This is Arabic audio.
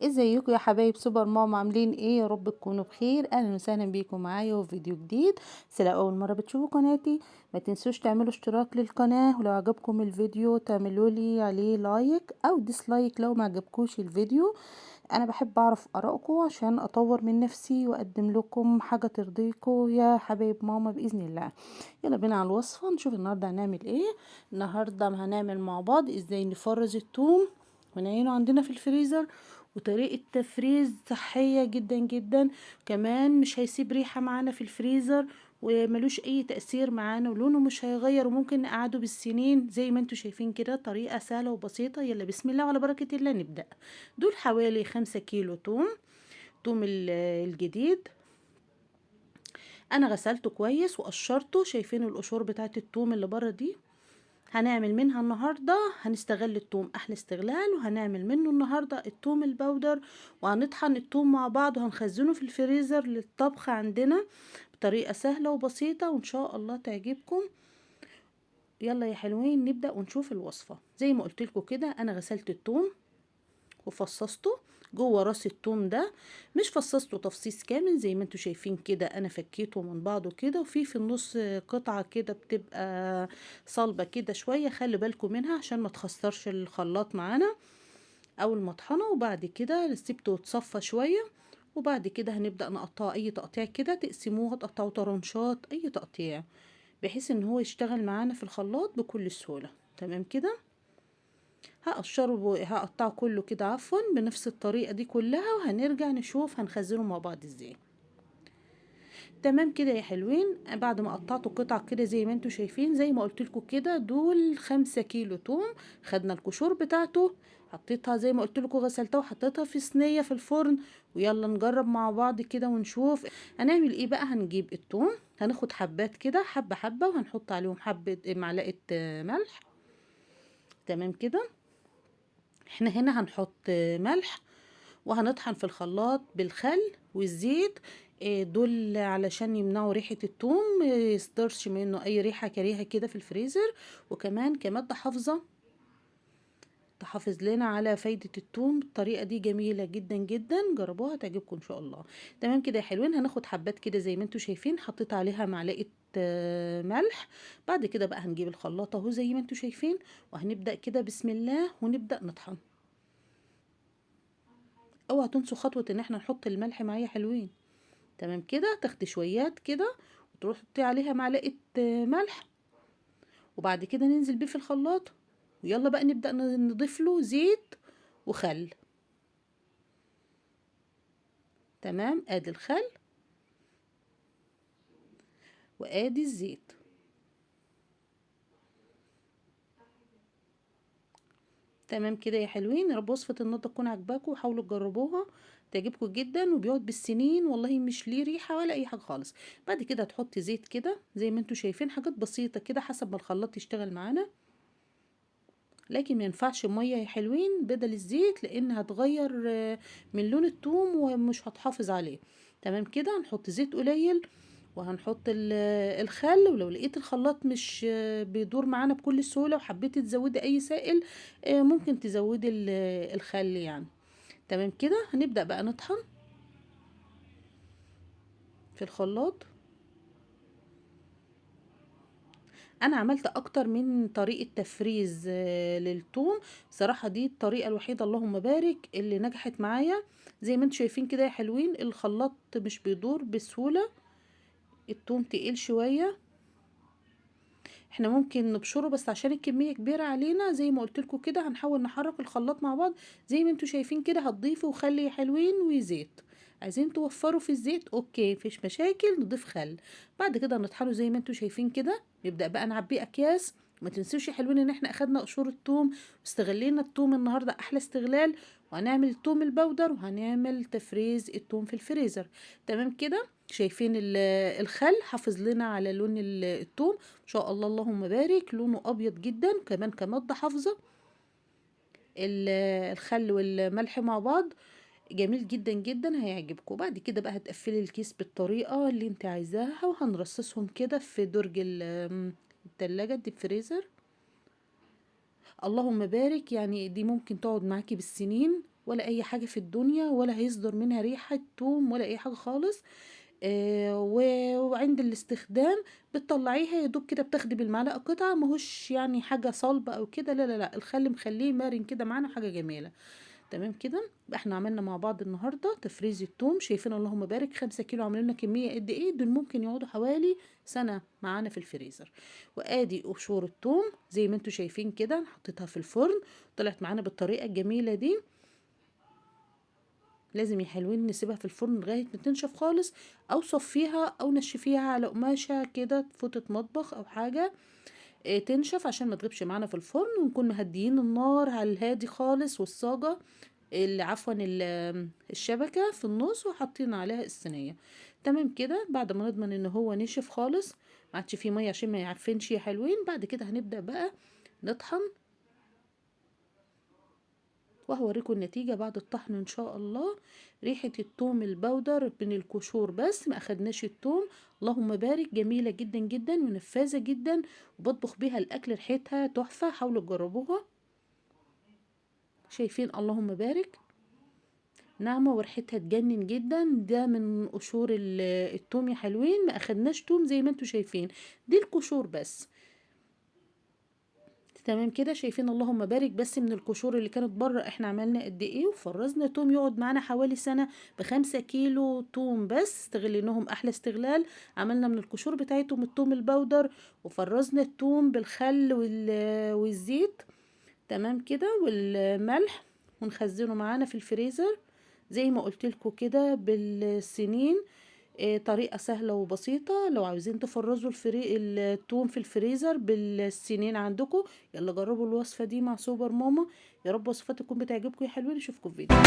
ازيكم يا حبايب سوبر ماما، عاملين ايه؟ يا رب تكونوا بخير. اهلا وسهلا بيكم معايا في فيديو جديد. بس لو اول مره بتشوفوا قناتي ما تنسوش تعملوا اشتراك للقناه، ولو عجبكم الفيديو تعملوا لي عليه لايك او ديسلايك لو ما عجبكوش الفيديو. انا بحب اعرف ارائكم عشان اطور من نفسي واقدم لكم حاجه ترضيكم يا حبايب ماما باذن الله. يلا بينا على الوصفه نشوف النهارده هنعمل ايه. النهارده هنعمل مع بعض ازاي نفرز الثوم ونعينه عندنا في الفريزر، وطريقة تفريز صحية جدا جدا. كمان مش هيسيب ريحة معانا في الفريزر، وملوش اي تأثير معانا، ولونه مش هيغير، وممكن نقعده بالسنين زي ما انتوا شايفين كده. طريقة سهلة وبسيطة. يلا بسم الله وعلى بركة الله نبدأ. دول حوالي 5 كيلو توم. توم الجديد انا غسلته كويس وقشرته. شايفين القشور بتاعت التوم اللي بره دي؟ هنعمل منها النهاردة، هنستغل التوم احلى استغلال، وهنعمل منه النهاردة التوم البودر. وهنطحن التوم مع بعض وهنخزنه في الفريزر للطبخ عندنا بطريقة سهلة وبسيطة، وان شاء الله تعجبكم. يلا يا حلوين نبدأ ونشوف الوصفة. زي ما قلت لكم كده، انا غسلت التوم وفصصته. جوه راس التوم ده مش فصصته تفصيص كامل زي ما انتوا شايفين كده، انا فكيته من بعضه كده، وفي النص قطعة كده بتبقى صلبة كده شوية، خلي بالكم منها عشان ما تخسرش الخلاط معانا او المطحنة. وبعد كده سيبته يتصفى شوية، وبعد كده هنبدأ نقطعه اي تقطيع كده، تقسموها تقطعوا طرنشات اي تقطيع، بحيث ان هو يشتغل معانا في الخلاط بكل سهولة. تمام كده. هقطعه كله كده عفوا بنفس الطريقة دي كلها، وهنرجع نشوف هنخزنه مع بعض ازاي. تمام كده يا حلوين. بعد ما قطعته قطع كده زي ما انتوا شايفين، زي ما قلت لكم كده، دول 5 كيلو توم. خدنا القشور بتاعته، حطيتها زي ما قلت لكم، غسلتها وحطيتها في صينية في الفرن. ويلا نجرب مع بعض كده ونشوف هنعمل ايه بقى. هنجيب التوم، هناخد حبات كده حبة حبة، وهنحط عليهم حبة معلقة ملح. تمام كده. احنا هنا هنحط ملح، وهنطحن في الخلاط بالخل والزيت. دول علشان يمنعوا ريحة التوم، يصدرش منه اي ريحة كريهة كده في الفريزر. وكمان كمادة حافظة تحافظ لنا على فايدة التوم. الطريقة دي جميلة جدا جدا، جربوها تعجبكم ان شاء الله. تمام كده يا حلوين. هناخد حبات كده زي ما انتوا شايفين، حطيت عليها معلقة ملح. بعد كده بقى هنجيب الخلاطة اهو زي ما انتوا شايفين، وهنبدأ كده بسم الله ونبدأ نطحن. اوعى تنسوا خطوة ان احنا نحط الملح معايا حلوين. تمام كده. تاخدي شويات كده وتروحي تحطي عليها معلقة ملح، وبعد كده ننزل بيه في الخلاط. ويلا بقى نبدأ نضيف له زيت وخل. تمام، ادي الخل وادي الزيت. تمام كده يا حلوين. يا رب وصفة النهارده تكون عجباكم، وحاولوا تجربوها تعجبكم جدا، وبيقعد بالسنين والله، مش ليه ريحة ولا اي حاجة خالص. بعد كده هتحطي زيت كده زي ما انتوا شايفين، حاجات بسيطة كده حسب ما الخلاط يشتغل معانا. لكن ما ينفعش ميه يا حلوين بدل الزيت، لان هتغير من لون الثوم ومش هتحافظ عليه. تمام كده. هنحط زيت قليل، وهنحط الخل. ولو لقيت الخلاط مش بيدور معانا بكل سهولة، وحبيتي تزودي اي سائل، ممكن تزودي الخل يعني. تمام كده. هنبدأ بقى نطحن في الخلاط. انا عملت اكتر من طريقة تفريز للثوم. صراحة دي الطريقة الوحيدة اللهم بارك اللي نجحت معايا. زي ما انتم شايفين كده يا حلوين، الخلاط مش بيدور بسهولة، الثوم تقيل شوية. احنا ممكن نبشره، بس عشان الكمية كبيرة علينا زي ما قلت لكم كده، هنحاول نحرك الخلاط مع بعض. زي ما انتم شايفين كده، هتضيفوا خل يا حلوين وزيت. عايزين توفروا في الزيت اوكي، مفيش مشاكل، نضيف خل. بعد كده نطحنه زي ما انتم شايفين كده. نبدأ بقى نعبيه اكياس. ما تنسوش يا حلوين ان احنا اخدنا قشور الثوم، واستغلينا الثوم النهارده احلى استغلال. وهنعمل الثوم البودر، وهنعمل تفريز الثوم في الفريزر. تمام كده. شايفين الخل حافظ لنا على لون الثوم ان شاء الله، اللهم بارك، لونه ابيض جدا. كمان كمادة حافظة ال- الخل والملح مع بعض جميل جدا جدا، هيعجبكم. بعد كده بقى هتقفلي الكيس بالطريقة اللي انت عايزاها، وهنرصصهم كده في درج التلاجة الديب فريزر. اللهم بارك. يعني دي ممكن تقعد معاكي بالسنين ولا اي حاجة في الدنيا، ولا هيصدر منها ريحة توم ولا اي حاجة خالص. وعند الاستخدام بتطلعيها يا دوب كده، بتاخدي بالمعلقة قطعة، ماهوش يعني حاجة صلبة او كده، لا لا لا، الخل مخليه مرن كده معانا، حاجة جميلة. تمام كده. يبقى احنا عملنا مع بعض النهارده تفريز التوم. شايفين اللهم بارك 5 كيلو عاملين لنا كميه قد ايه؟ دول ممكن يقعدوا حوالي سنه معانا في الفريزر. وادي قشور التوم زي ما انتوا شايفين كده، حطيتها في الفرن طلعت معانا بالطريقه الجميله دي. لازم يا حلوين نسيبها في الفرن لغايه ما تنشف خالص، او صفيها او نشفيها على قماشه كده، فوطه مطبخ او حاجه، تنشف عشان ما تغيبش معانا في الفرن. ونكون مهديين النار على الهادي خالص، والصاجه عفوا الشبكة في النص، وحاطين عليها الصينية. تمام كده. بعد ما نضمن ان هو نشف خالص، ما عادش فيه ميه عشان ما يعفنش يا حلوين، بعد كده هنبدأ بقى نطحن، وهوريكم النتيجة بعد الطحن ان شاء الله. ريحة التوم البودر من القشور بس، ما اخدناش التوم. اللهم بارك، جميلة جدا جدا ونفاذة جدا، وبطبخ بيها الاكل ريحتها تحفة. حاولوا تجربوها. شايفين اللهم بارك، ناعمة وريحتها تجنن جدا. ده من قشور التوم يا حلوين، ما اخدناش توم زي ما انتوا شايفين، دي القشور بس. تمام كده. شايفين اللهم بارك، بس من القشور اللي كانت بره. احنا عملنا قد ايه؟ وفرزنا توم يقعد معانا حوالي سنة ب5 كيلو توم بس، استغليناهم احلى استغلال. عملنا من القشور بتاعتهم التوم البودر، وفرزنا التوم بالخل والزيت. تمام كده، والملح، ونخزنه معانا في الفريزر زي ما قلت لكم كده بالسنين. طريقة سهلة وبسيطة. لو عاوزين تفرزوا التوم في الفريزر بالسنين عندكم، يلا جربوا الوصفة دي مع سوبر ماما. يا رب وصفات تكون بتعجبكم يا حلوين. اشوفكم في فيديو